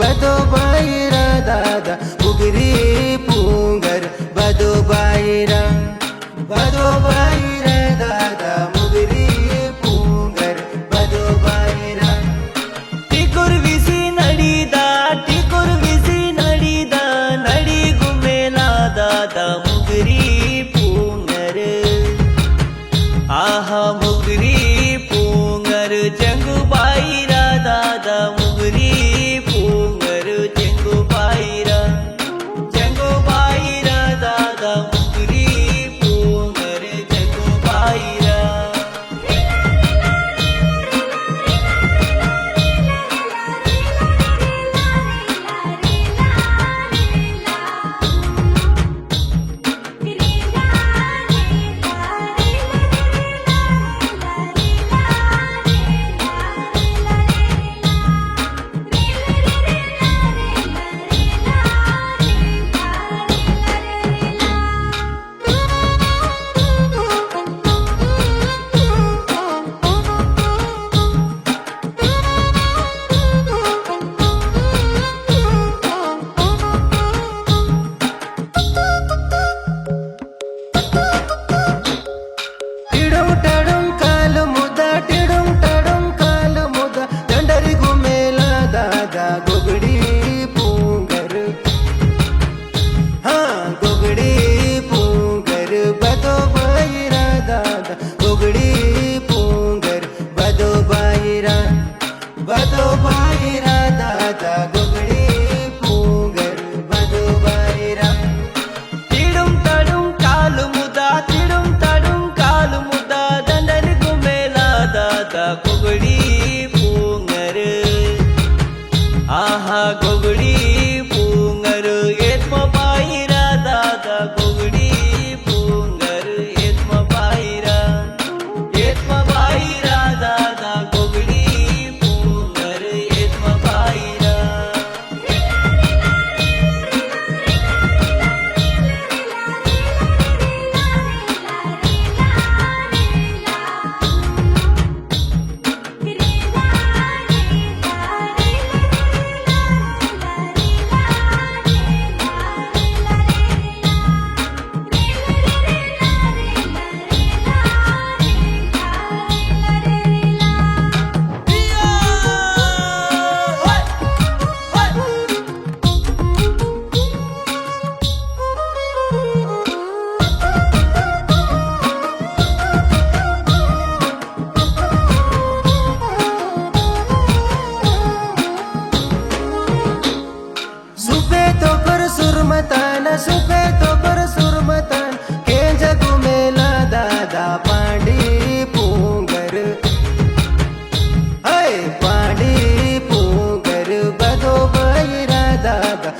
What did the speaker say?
बदो बाईरा दादा उगरी पूंगर बदो बाईरा दादा मुगरी पूंगर बदो बाईरा टिकुर विसी नडीदा नडी गुमेला दादा मुगरी पूंगर आहा मुगरी पूंगर जंगू बाईरा दादा मुगरी पूंगर जंगू बाईरा दादा मुगरी पूंगर जंगू बाईरा बदो बाईरा दादा गुगड़ी पूंगर बदो बाईरा तिडुम तडुम कालु मुदा दंडल गुमेला दादा गुगड़ी पूंगर आहा गुगड़ी पूंगर एत्म बाईरा दादा गुगड़ी पूंगर एत्म बाईरा दादा गुगड़ी पूंगर एत्म बाईरा सुपे तो पर सुरमतान के जगु मेला दादा पांडी पूंगर हाय पांडी पूंगर बदो बाईरा दादा